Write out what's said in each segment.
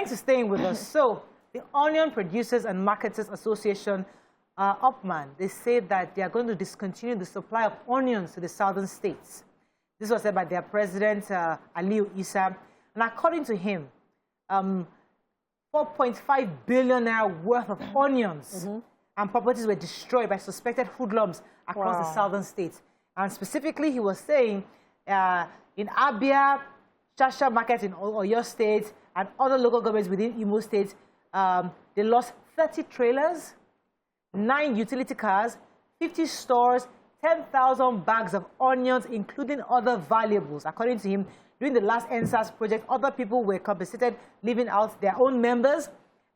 Thanks for staying with us. So, the Onion Producers and Marketers Association, Upman, they say that they are going to discontinue the supply of onions to the southern states. This was said by their president, Aliu Issa. And according to him, 4.5 billion naira worth of onions and properties were destroyed by suspected hoodlums across the southern states. And specifically, he was saying in Abia, Shasha Market in Oyo State, and other local governments within Imo State, they lost 30 trailers, 9 utility cars, 50 stores, 10,000 bags of onions, including other valuables. According to him, during the last NSAS project, other people were compensated, leaving out their own members,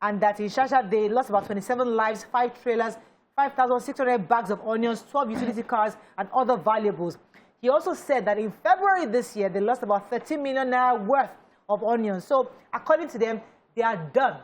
and that in Shasha, they lost about 27 lives, 5 trailers, 5,600 bags of onions, 12 utility cars, and other valuables. He also said that in February this year, they lost about 13 million naira worth of onions. So, according to them, they are done.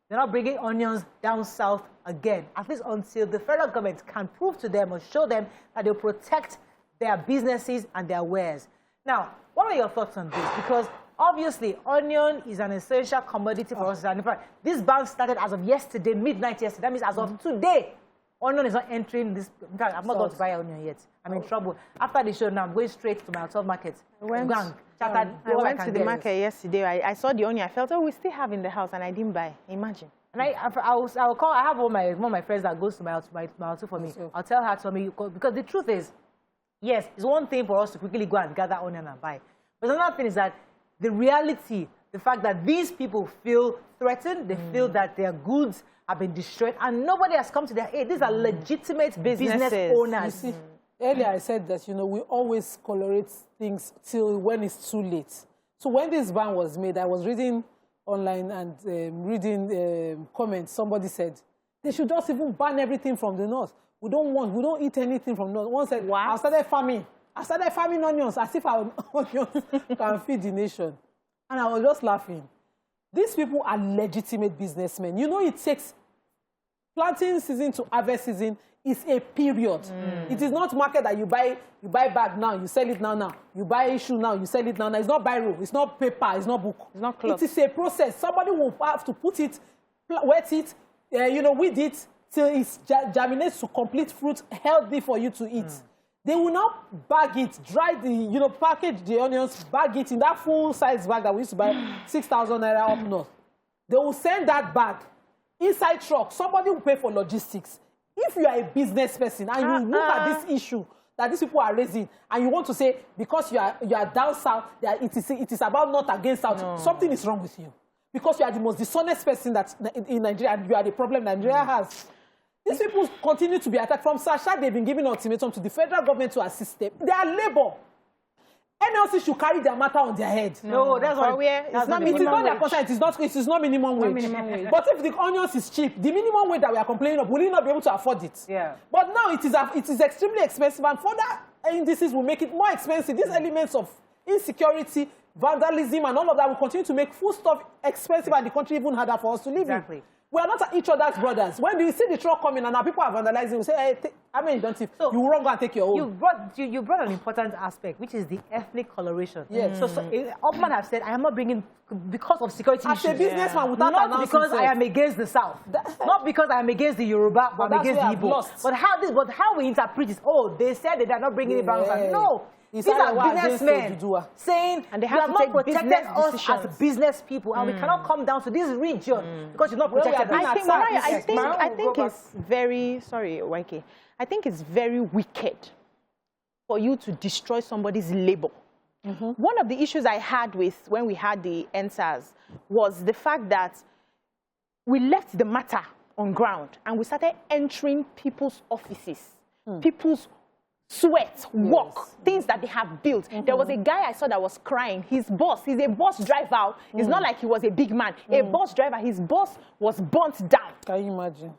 They're not bringing onions down south again, at least until the federal government can prove to them or show them that they'll protect their businesses and their wares. Now, what are your thoughts on this? Because obviously, onion is an essential commodity for us. And in fact, this ban started as of yesterday, midnight yesterday. That means as of today, onion is not entering this. In fact, I'm not going to buy onion yet. I'm in trouble. After the show now, I'm going straight to my hotel market. I went to the market yesterday. I saw the onion. I felt, oh, we still have in the house, and I didn't buy. Imagine. And I'll call. I have one of my friends that goes to my hotel for me. I'll tell her to me, because the truth is, yes, it's one thing for us to quickly go and gather onion and buy. But another thing is that the reality, the fact that these people feel threatened, they feel that their goods have been destroyed, and nobody has come to their aid. These are legitimate business owners. You see, earlier I said that, we always tolerate things till when it's too late. So when this ban was made, I was reading online and reading comments. Somebody said, they should just even ban everything from the north. We don't eat anything from the north. One said, wow. I started farming onions, as if our onions can feed the nation. And I was just laughing. These people are legitimate businessmen. It takes planting season to harvest season is a period. It is not market that you buy bag now, you sell it now. You buy shoe now, you sell it now. It's not biro, it's not paper, it's not book. It's not cloth. It is a process. Somebody will have to put it, wet it, weed it, till it germinates to complete fruit, healthy for you to eat. They will not bag it, dry the, package the onions, bag it in that full-size bag that we used to buy 6,000 naira up north. They will send that bag inside truck. Somebody will pay for logistics. If you are a business person and you look at this issue that these people are raising, and you want to say because you are down south, that it is about north against south, something is wrong with you. Because you are the most dishonest person in Nigeria, and you are the problem Nigeria has. These people continue to be attacked. From Sasha, they've been giving ultimatum to the federal government to assist them. They are labor. NLC should carry their matter on their head. No, that's not where. It's not their concern. It is not minimum wage. But if the onions is cheap, the minimum wage that we are complaining of, will you not be able to afford it? Yeah. But now it is extremely expensive, and further indices will make it more expensive. These elements of insecurity, vandalism, and all of that will continue to make food stuff expensive, and the country even harder for us to live in. We are not each other's brothers. When you see the truck coming and our people are vandalizing, we say, hey, don't you? So you run go and take your own. You brought an important aspect, which is the ethnic coloration. Yes. So Upman have said, I am not bringing because of security issues. As a businessman, without not because I am against the South, not because I am against the Yoruba, but against the Igbo. But how we interpret it? Oh, they said that they are not bringing it back. No. These are businessmen saying and they have not protected us as business people, and we cannot come down to this region because you're not protected. I think it's very YK. I think it's very wicked for you to destroy somebody's labor. One of the issues I had with when we had the NSAS was the fact that we left the matter on ground and we started entering people's offices, people's sweat, work, things that they have built. There was a guy I saw that was crying. His boss, he's a bus driver. It's not like he was a big man. A bus driver, his boss was burnt down. Can you imagine?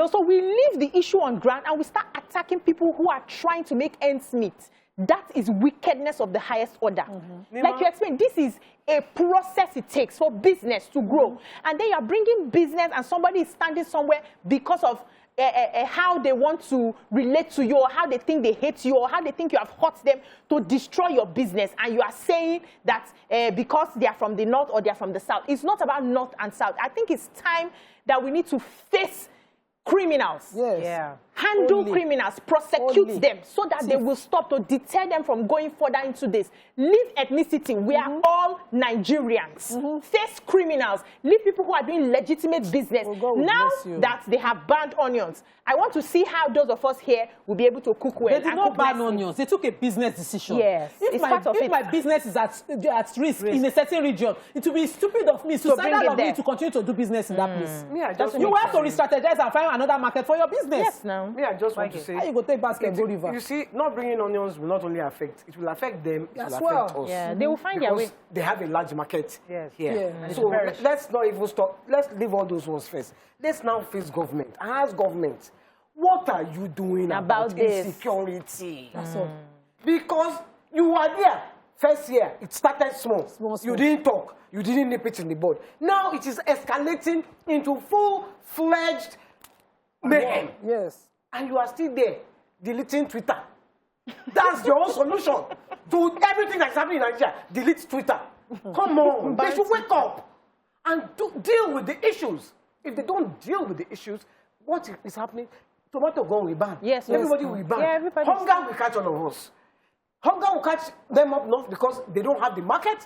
So we leave the issue on ground and we start attacking people who are trying to make ends meet. That is wickedness of the highest order. Like you explained, this is a process it takes for business to grow. And then you're bringing business and somebody is standing somewhere because of how they want to relate to you, or how they think they hate you, or how they think you have hurt them to destroy your business. And you are saying that because they are from the north or they are from the south. It's not about north and south. I think it's time that we need to face criminals. Yes. Yeah. Handle criminals, prosecute them so that they will stop, to deter them from going further into this. Leave ethnicity. We are all Nigerians. Face criminals. Leave people who are doing legitimate business. Now that they have banned onions, I want to see how those of us here will be able to cook well. They did not ban onions. They took a business decision. Yes. If my business is at risk in a certain region, it will be stupid of me, suicidal of me to continue to do business in that place. You have to re-strategize and find another market for your business. Yes, now. Me, I just want to say, how you go take basket go river? You see, not bringing onions will not only affect, it will affect them, it will affect us. Yeah, they will find their way. They have a large market here. Yeah. So let's not even stop. Let's leave all those ones first. Let's now face government. Ask government, what are you doing about this insecurity? That's all. Because you are there. First year, it started small. You didn't talk. You didn't nip it in the bud. Now it is escalating into full-fledged mayhem. Yes. And you are still there, deleting Twitter. That's your own solution to everything that's happening in Nigeria. Delete Twitter. Come on. They should wake up and deal with the issues. If they don't deal with the issues, what is happening? Tomato gun will ban. Yes. Everybody will ban. Yeah, everybody. Hunger will catch all of us. Hunger will catch them up north because they don't have the market.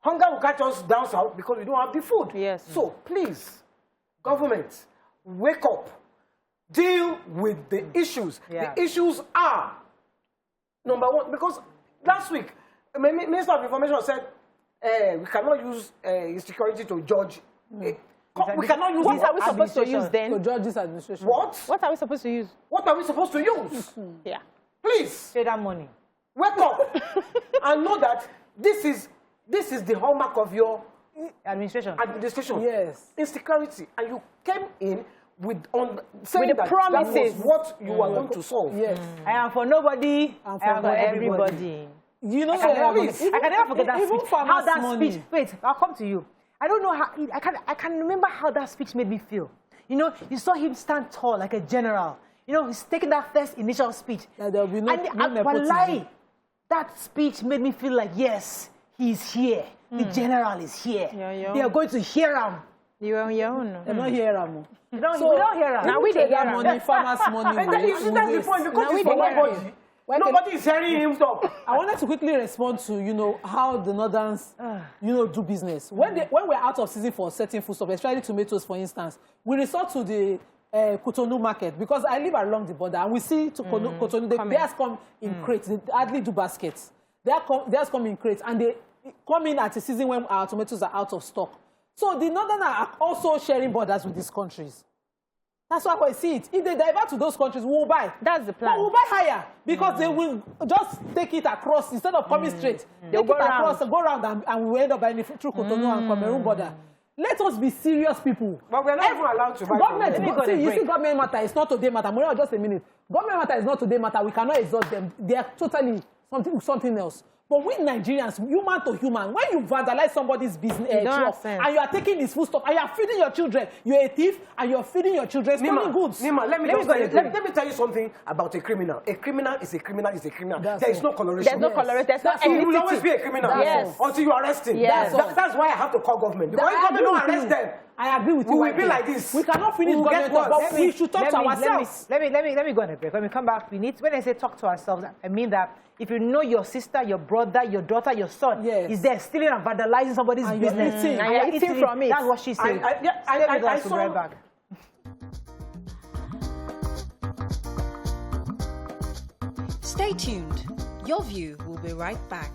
Hunger will catch us down south because we don't have the food. Yes. So please, government, wake up. Deal with the issues. Yeah. The issues are, number one, because last week, Minister of Information said we cannot use insecurity to judge. We cannot use. What are we supposed to use then? To judge this administration. What? What are we supposed to use? What are we supposed to use? Yeah. Please, Pay that money. wake up and know that this is the hallmark of your Administration. Yes. Insecurity. And you came in with saying that promises. that was what you are going to solve. Yes. I am for nobody. And I am for everybody. everybody. You know, I can never forget that even speech. farmers' How that money. speech. Wait, I'll come to you. I don't know how. I can remember how that speech made me feel. You know, you saw him stand tall like a general. You know, he's taking that first initial speech. There will be no nepotism. Wallahi, that speech made me feel like, yes, he's here. The general is here. They are going to hear him. You are your own. They're not here, Amo. We don't hear him. Now we dey hear money, farmers' money. And then you see that's the point, because it's for nobody. Nobody is hearing him talk. I wanted to quickly respond to, you know, how the Northerns, you know, do business. When we're out of season for certain foodstuffs, especially tomatoes, for instance, we resort to the Cotonou market, because I live along the border, and we see to Cotonou, theirs come in crates. They hardly do baskets. Theirs come in crates, and they come in at a season when our tomatoes are out of stock. So the Northerners are also sharing borders with these countries. That's why I see it. If they divert to those countries, we will buy. That's the plan. But we'll buy higher, because they will just take it across instead of coming straight. They'll go across, go around, and we end up buying it through Cotonou and Cameroon border. Let us be serious people. But we're not even allowed to buy. Government, you see, government matter is not today matter. Moreover, just a minute. Government matter is not today matter. We cannot exhaust them. They are totally something else. But we Nigerians, human to human, when you vandalize somebody's business shop, and you are taking his food stuff, and you are feeding your children, you're a thief, and you're feeding your children stolen goods. Nima, let me tell you something about a criminal. A criminal is a criminal is a criminal. There is no coloration. There's no coloration. There's no ethnicity. He will always be a criminal until you arrest him. Yes. That's why I have to call government. Because if government don't arrest them, I agree with you. We will be like this. We cannot finish government, but we should talk to ourselves. Let me go on a break. When we come back, we need. When I say talk to ourselves, I mean that if you know your sister, your brother, your daughter, your son is there stealing and vandalizing somebody's business, and you're eating from it. That's what she said. I saw. Right back. Stay tuned. Your view will be right back.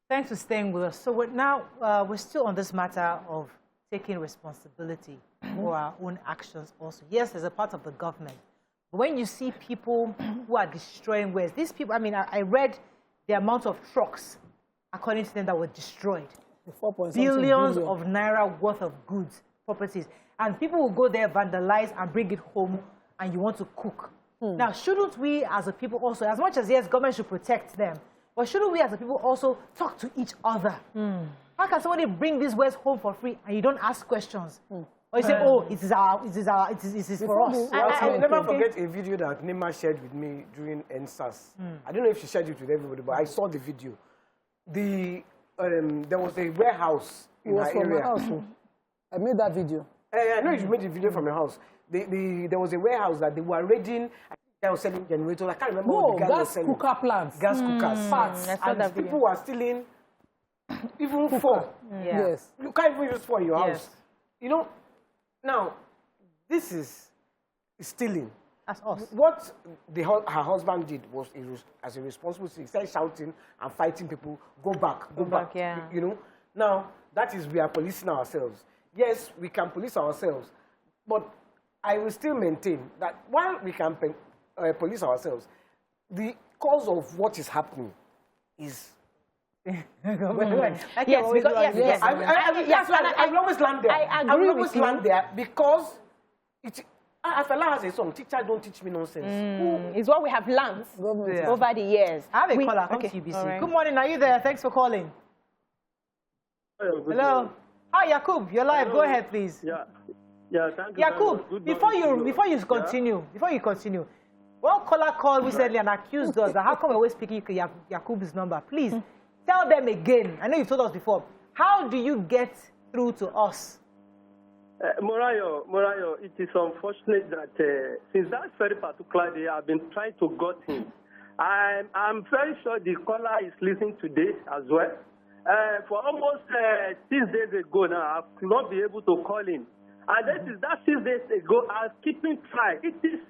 Thanks for staying with us. So we're still on this matter of taking responsibility for our own actions also. Yes, there's a part of the government. But when you see people who are destroying waste, these people, I mean, I read the amount of trucks, according to them, that were destroyed. Billions of naira worth of goods, properties. And people will go there, vandalize, and bring it home, and you want to cook. Now, shouldn't we as a people also, as much as, yes, government should protect them, but shouldn't we as a people also talk to each other? How can somebody bring this waste home for free and you don't ask questions? Or you say, oh, it is for us. I'll never forget a video that Nima shared with me during NSAS. I don't know if she shared it with everybody, but I saw the video. There was a warehouse in her area. House. I made that video. I know you made the video from your house. There was a warehouse that they were raiding. I think they were selling generators. I can't remember what the guy was selling. Gas cooker plants. Gas cookers. Parts. And people were stealing even 4. Yes. You can't even use 4 in your house. Yes. You know, now, this is stealing. That's us. What her husband did was, as a responsible citizen, he started shouting and fighting people, go back. Yeah. You know, now, that is, we are policing ourselves. Yes, we can police ourselves, but I will still maintain that while we can police ourselves, the cause of what is happening is... Yes, because yes. I will always land there. I agree with you. There because Afela has a song, teacher don't teach me nonsense. It's what we have learned over the years. I have a caller. Come to UBC. Right. Good morning. Are you there? Thanks for calling. Hello. Hi, Yakub. You're live. Hello. Go ahead, please. Yeah. Thank you. Yakub, before you continue, one caller called recently and accused us that how come we're always speaking Yakub's number? Please. Tell them again. I know you've told us before. How do you get through to us? Morayo, it is unfortunate that since that very particular day, I've been trying to get him. I'm very sure the caller is listening to this as well. For almost 6 days ago now, I could not be able to call him. And that 6 days ago, I was keeping trying. It is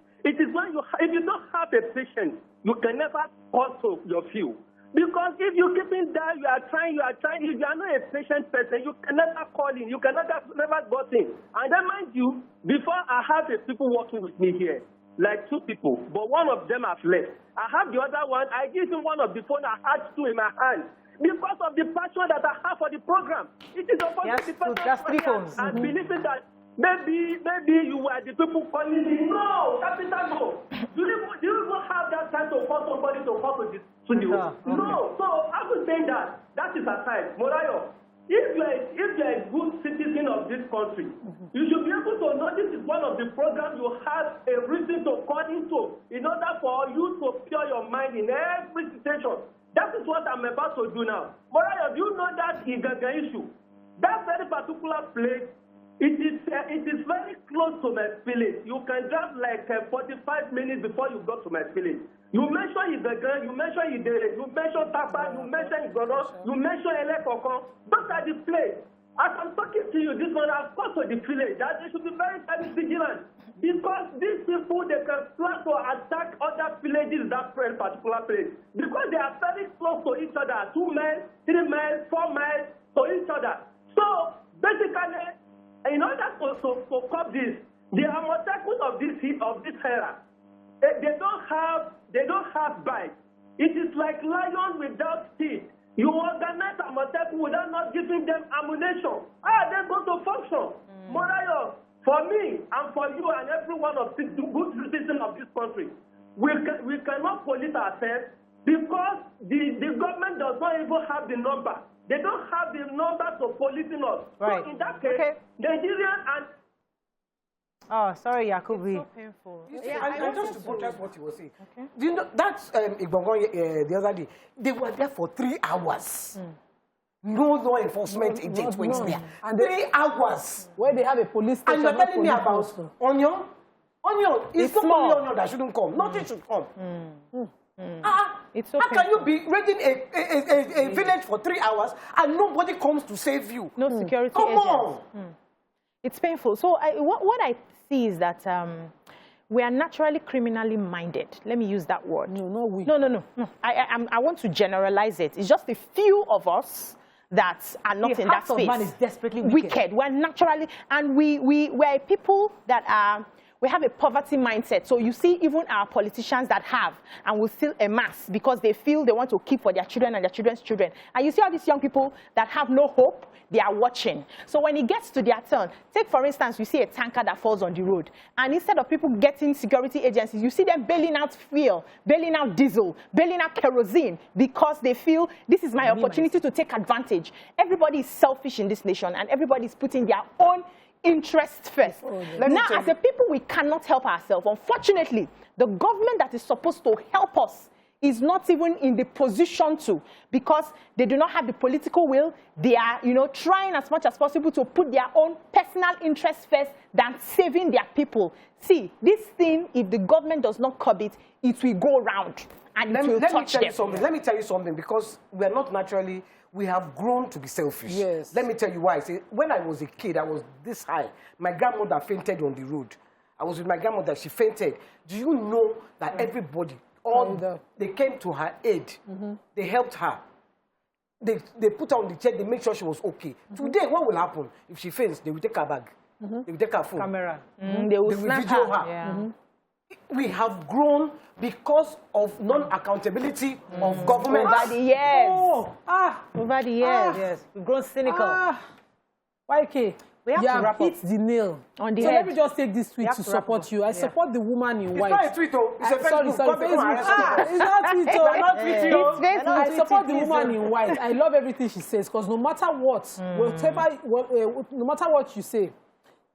when if you don't have a patient, you can never call to your field. Because if you keep in there, you are trying. If you are not a patient person, you can never call in. You can never got in. And then mind you, before I have the people working with me here, like 2 people, but one of them have left. I have the other one. I give him one of the phone. I had 2 in my hand. Because of the passion that I have for the program. It is a that's 3 phones. And believing that maybe you were the people calling me. No, capital no. Do you even have that time to call somebody to call to the studio? No. So I was saying that is aside. Morayo, if you are a good citizen of this country, you should be able to know this is one of the programs you have a reason to call into in order for you to pure your mind in every situation. That is what I'm about to do now. Morayo, do you know that Igaga issue? That very particular place, it is very close to my village. You can drive like 45 minutes before you go to my village. You mention Igaga, you mention Idere, you mention Tapa, you mention Igono, you mention Elekoko. Those are the place. As I'm talking to you, this one has got to the village. That they should be very, very vigilant. Because these people, they can plan to attack other villages that particular place. Because they are very close to each other, 2 miles, 3 miles, 4 miles to each other. So, basically, in order to cop this, the Amotekun of this era, they don't have bite. It is like lion without teeth. You organize Amotekun without not giving them ammunition. They're going to function. Morayo, for me and for you and every one of the good citizens of this country, we cannot police ourselves because the government does not even have the number. They don't have the number to policing us. Right. So in that case, Nigerian and... Oh, sorry, Yakubu. So painful. And just to protest what he was saying. Okay. Do you know, that's Igbongon the other day. They were there for 3 hours. No law enforcement agent went there. And 3 hours. Where they have a police station. And you're telling me about onion? Onion is not only onion that shouldn't come. Nothing should come. It's so How can you be raiding a village for 3 hours and nobody comes to save you? No security Come agents. on. It's painful. So what I see is that we are naturally criminally minded. Let me use that word. No, we. No. I want to generalize it. It's just a few of us that are not in that space. The heart of man is desperately wicked. We're naturally, and we're people that are, we have a poverty mindset. So you see even our politicians that have and will still amass because they feel they want to keep for their children and their children's children. And you see all these young people that have no hope, they are watching. So when it gets to their turn, take for instance, you see a tanker that falls on the road. And instead of people getting security agencies, you see them bailing out fuel, bailing out diesel, bailing out kerosene because they feel this is my opportunity to take advantage. Everybody is selfish in this nation and everybody is putting their own interest first. Now, as a people, we cannot help ourselves. Unfortunately, the government that is supposed to help us is not even in the position to, because they do not have the political will. They are, trying as much as possible to put their own personal interests first than saving their people. See, this thing, if the government does not curb it, it will go round and it will touch them. Let me tell you something, because we are not naturally, we have grown to be selfish. Yes. Let me tell you why. See, when I was a kid, I was this high. My grandmother fainted on the road. I was with my grandmother, she fainted. Do you know that everybody, they came to her aid. They helped her. They put her on the chair, they made sure she was okay. Today, what will happen? If she faints, they will take her bag. They will take her phone. Camera. They will snap video her. her. Yeah. We have grown because of non-accountability of government. Over the years. Over the years. Yes, we've grown cynical. YK, We have to wrap up. hit the nail On the so head. let me just take this tweet have to to wrap support up. you. I support the woman in It's white. not a tweet, though. It's a Facebook. Sorry, Come and Facebook. arrest me. It's not tweet, We are not tweeting, though. It's Facebook. I support the woman in white. I love everything she says, because no matter what, no matter what you say,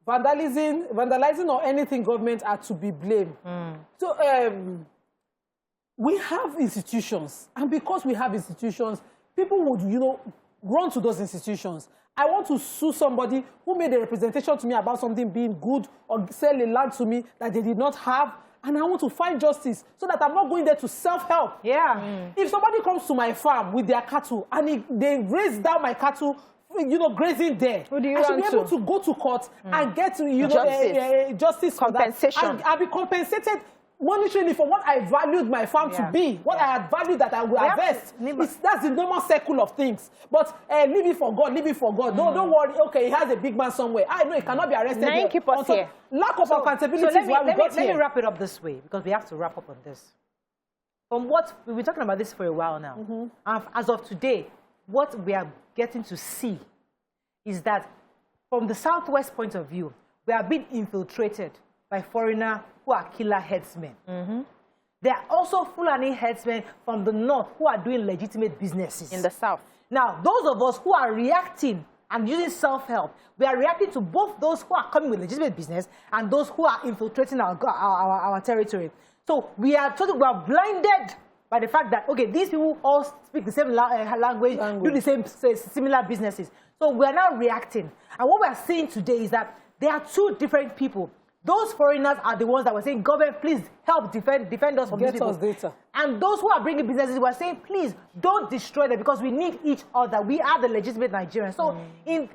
vandalizing or anything government are to be blamed. So we have institutions, and because we have institutions, people would, run to those institutions. I want to sue somebody who made a representation to me about something being good or sell a land to me that they did not have, and I want to find justice so that I'm not going there to self-help. Yeah. If somebody comes to my farm with their cattle and they raise down my cattle, grazing there, Who do you I should run be able to? to go to court and get, Justice. for that. Compensation. And I'll be compensated monetarily for what I valued my farm to be, what I had valued that I will harvest. That's the normal circle of things. But leave it for God, leave it for God. Don't worry, okay, he has a big man somewhere. I know he cannot be arrested. Now keep us here. Lack of accountability So is why we got let me here. wrap it up this way, because we have to wrap up on this. From what we've been talking about this for a while now, as of today, what we are getting to see is that from the Southwest point of view, we are being infiltrated by foreigners who are killer headsmen. There are also Fulani headsmen from the north who are doing legitimate businesses. In the south. Now, those of us who are reacting and using self-help, we are reacting to both those who are coming with legitimate business and those who are infiltrating our territory. So we are blinded by the fact that, okay, these people all speak the same language, do the same similar businesses. So we are now reacting. And what we are seeing today is that there are two different people. Those foreigners are the ones that were saying, government, please help defend us from these people. Get us data. And those who are bringing businesses were saying, please don't destroy them because we need each other. We are the legitimate Nigerians. So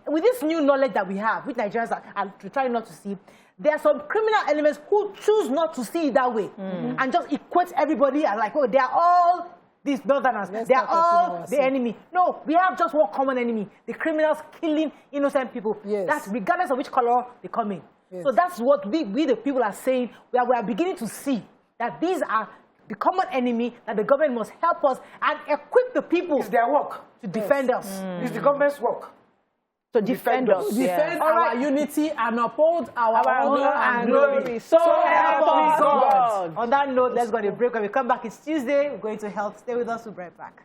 with this new knowledge that we have, which Nigerians are trying not to see, there are some criminal elements who choose not to see it that way and just equate everybody as like, oh, they are all these northerners. They are all the enemy. No, we have just one common enemy, the criminals killing innocent people. Yes. That's regardless of which color they come in. So that's what we the people are saying. We are beginning to see that these are the common enemy, that the government must help us and equip the people. It's their work. To defend us. It's the government's work. To defend us. Defend our unity and uphold our honor and glory. So help us God. On that note, let's go to a break. When we come back, it's Tuesday. We're going to health. Stay with us. We'll be right back.